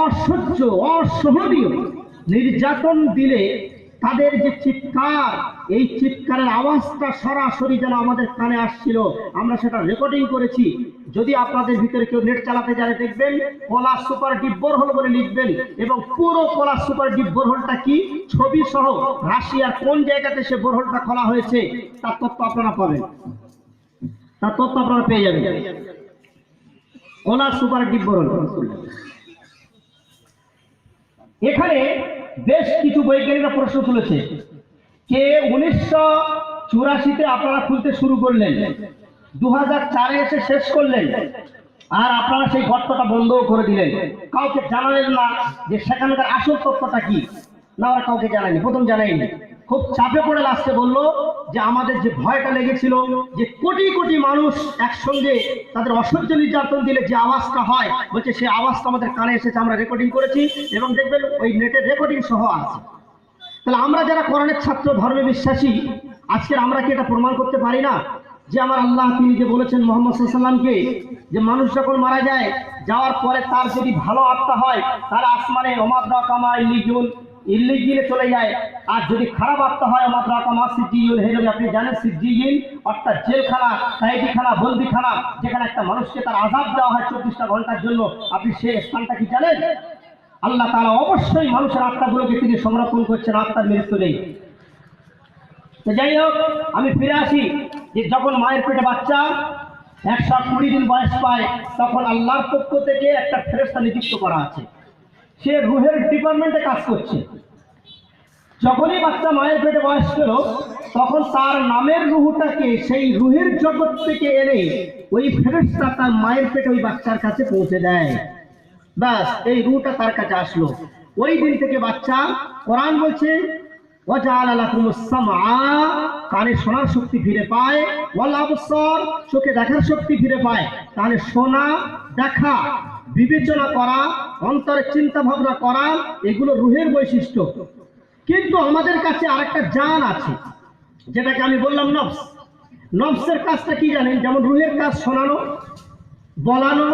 অসহ্য অসহনীয় নির্যাতন দিলে তাদের যে চিৎকার, এই চিৎকারের আওয়াজটা সরাসরি যেন আমাদের কানে আসছিল, আমরা সেটা রেকর্ডিং করেছি। যদি আপনাদের ভিতরে কেউ নেট চালাতে জানে দেখবেন পলাশ সুপার ডিপ বোরহোল বলে লিখবেন, এবং পুরো পলাশ সুপার ডিপ বোরহোলটা কি ছবি সহ রাশিয়ার কোন জায়গাতে সে বোরহোলটা খোলা হয়েছে তার তথ্য আপনারা পাবেন, তার তথ্য আপনারা পেয়ে যাবেন। পলাশ সুপার ডিপ বোরহোল। এখানে বেশ কিছু বৈজ্ঞানিকরা প্রশ্ন তুলেছে যে 1984-তে আপনারা খুলতে শুরু করলেন, 2004-এ এসে শেষ করলেন, আর আপনারা সেই গর্তটা বন্ধও করে দিলেন। কাউকে জানালেন না যে সেখানকার আসল তথ্যটা কি, না ওরা কাউকে জানায়নি, প্রথম জানায়নি। খুব চাপে পড়ে লাস্টে বললো যে আমাদের যে ভয়টা লেগেছিল যে কোটি কোটি মানুষ একসঙ্গে তাদের অসহ্য নির্যাতন দিলে যে আওয়াজটা হয়, বলছে সেই আওয়াজটা আমাদের কানে এসেছে, আমরা রেকর্ডিং করেছি এবং দেখবেন ওই নেটের রেকর্ডিং সহ আছে। তাহলে আমরা যারা কোরআনের ছাত্র, ধর্মে বিশ্বাসী, আজকের আমরা কি এটা প্রমাণ করতে পারি না যে আমার আল্লাহ তিনি যে বলেছেন মোহাম্মদ সাল্লাল্লাহু আলাইহি ওয়াসাল্লামকে যে মানুষ যখন মারা যায়, যাওয়ার পরে তার যদি ভালো আত্মা হয় তার আসমানে ওমাদ্রা কামা ইল্লিগিনে চলে যায়, আর যদি খারাপ আত্মা হয় ওমাদ্রা কামা সিজ্জিয়িন, হে নবী আপনি জানেন সিজ্জিয়িন অর্থাৎ জেলখানা, কয়েদিখানা, বন্দিখানা, যেখানে একটা মানুষকে তার আযাব দেওয়া হয় 24টা ঘন্টার জন্য, আপনি সেই স্থানটা কি জানেন? আল্লাহ তাআলা অবশ্যই মানুষের আত্মাগুলোকে তিনি সংরক্ষণ করছেন, আত্মার মৃত্যু নেই। তো যাই হোক, আমি ফিরে আসি যে যখন মায়ের পেটে বাচ্চা 120 দিন বয়স পায়, তখন আল্লাহর পক্ষ থেকে একটা ফেরেশতা নিযুক্ত করা আছে, সে রুহের ডিপার্টমেন্টে কাজ করছে। যখনই বাচ্চা মায়ের পেটে বয়স পেল, তখন তার নামের রুহটাকে সেই রুহের জগৎ থেকে এনে ওই ফেরেশতা তার মায়ের পেটে ওই বাচ্চার কাছে পৌঁছে দেয়। বাস এই রুহটা তার কাছে আসলো। ওই দিন থেকে বাচ্চা, কোরআন বলছে ওয়াজআলা লাকুমুস সামআ, কানে শোনার শক্তি ফিরে পায়, ওয়াল আবসার, চোখে দেখার শক্তি ফিরে পায়। তাহলে শোনা, দেখা, বিবেচনা করা, অন্তরে চিন্তা ভাবনা করা, এগুলো রুহের বৈশিষ্ট্য। কিন্তু আমাদের কাছে আরেকটা জান আছে, যেটাকে আমি বললাম নফস। নফসের কাজটা কি জানেন? যেমন রুহের কাজ শোনানো, বলানো,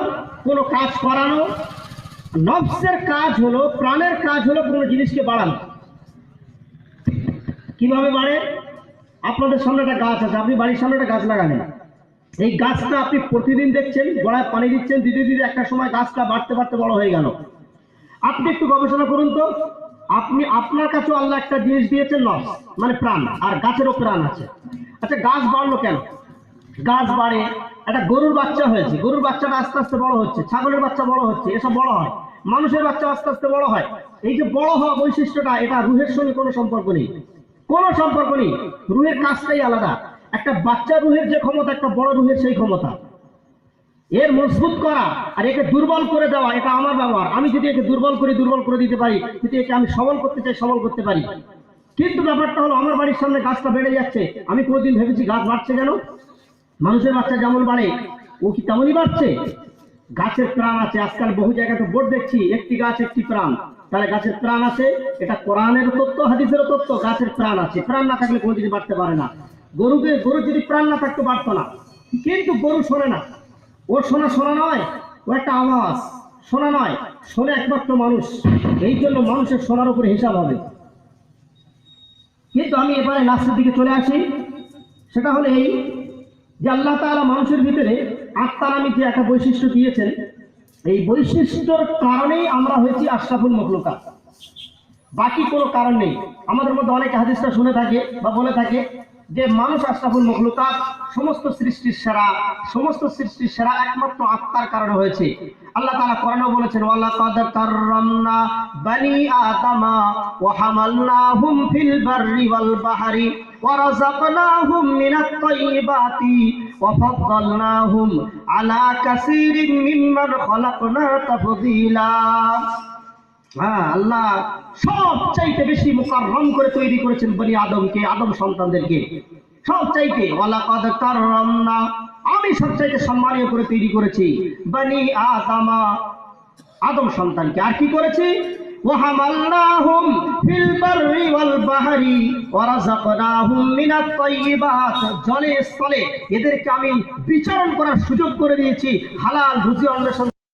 কোনো কাজ করানো। নফসের কাজ হলো, প্রাণের কাজ হলো কোনো জিনিসকে বাড়ানো। কিভাবে বাড়ে? আপনাদের সামনে একটা গাছ আছে, আপনি বাড়ির সামনে একটা গাছ লাগালেন, এই গাছটা আপনি প্রতিদিন দেখছেন, গোড়ায় পানি দিচ্ছেন, দিতে দিতে একটা সময় গাছটা বাড়তে বাড়তে বড় হয়ে গেল। আপনি একটু গবেষণা করুন তো, আপনি আপনার কাছে আল্লাহ একটা জিনিস দিয়েছেন নফস, মানে প্রাণ, আর গাছেরও প্রাণ আছে। আচ্ছা গাছ বাড়লো কেন? গাছ বাড়ে, একটা গরুর বাচ্চা হয়েছে, গরুর বাচ্চাটা আস্তে আস্তে বড় হচ্ছে, ছাগলের বাচ্চা বড় হচ্ছে, এসব বড় হয়, মানুষের বাচ্চা আস্তে আস্তে বড় হয়। এই যে বড় হওয়া বৈশিষ্ট্যটা, এটা রুহের সঙ্গে কোনো সম্পর্ক নেই, কোনো সম্পর্ক নেই। রুহের কাজটাই আলাদা। একটা বাচ্চা রুহের যে ক্ষমতা, একটা বড় রুহের সেই ক্ষমতা। এর মজবুত করা আর একে দুর্বল করে দেওয়া, এটা আমার ব্যবহার। আমি যদি একে দুর্বল করে দিতে পারি, যদি একে আমি সবল করতে চাই, সবল করতে পারি। কিন্তু ব্যাপারটা হলো, আমার বাড়ির সামনে গাছটা বেড়ে যাচ্ছে, আমি কোনোদিন ভেবেছি গাছ বাড়ছে কেন? মানুষের বাচ্চা যেমন বাড়ে, ও কি তেমনই বাড়ছে? গাছের প্রাণ আছে। আজকাল বহু জায়গাতে বোর্ড দেখছি, একটি গাছ একটি প্রাণ। তাহলে গাছের প্রাণ আছে, এটা কোরআনের তত্ত্ব, হাদিসের তত্ত্ব। গাছের প্রাণ আছে, প্রাণ না থাকলে কোনোদিন বাড়তে পারে না। গরু যদি প্রাণ না থাকতো বাড়তো না। কিন্তু গরু শোনে না, ওর শোনা নয়, ও একটা আওয়াজ, শোনা নয়, শোনে একমাত্র মানুষ। এই জন্য মানুষের শোনার উপরে হিসাব হবে। কিন্তু আমি এবারে লাস্টের দিকে চলে আসি, সেটা হলো এই যে আল্লাহ তাআলা মানুষের ভিতরে আত্মা নামে যে একটা বৈশিষ্ট্য দিয়েছেন, এই বৈশিষ্ট্যর কারণেই আমরা হয়েছি আশরাফুল মখলুকাত, বাকি কোনো কারণ নেই। আমাদের মধ্যে অনেকে হাদিসটা শুনে থাকে বা বলে থাকে যে মানুষ আশরাফুল মখলুকাত, সমস্ত সৃষ্টির সেরা একমাত্র আত্মার কারণে হয়েছে। আল্লাহ তাআলা কোরআনে বলেছেন ওয়ালাকাদ কাররামনা বানি আদামা ওয়া হামালনাহুম ফিল বাররি ওয়াল বাহরি ওয়া রাযাকনাহুম মিনাত তাইয়্যিবাতি ওয়া ফাদ্দালনাহুম আলা কাসীরিন মিম্মান খালাকনা তাফদীলা। আল্লাহ সবচাইতে বেশি মুকাররম করে তৈরি করেছেন বনি আদমকে, আদম সন্তানদেরকে সবচাইতে। ওয়ালাকাদ কাররামনা, আমি সবচাইতে সম্মানীয় করে তৈরি করেছি বনি আদমা, আদম সন্তানকে। আর কি করেছি? ওয়া হামালনাহুম ফিল বাররি ওয়াল বাহরি ওয়া রাযাকনাহুম মিনাত তাইয়্যিবাত, জলে স্থলে এদেরকে আমি বিচরণ করার সুযোগ করে দিয়েছি, হালাল রুজি অন্বেষণ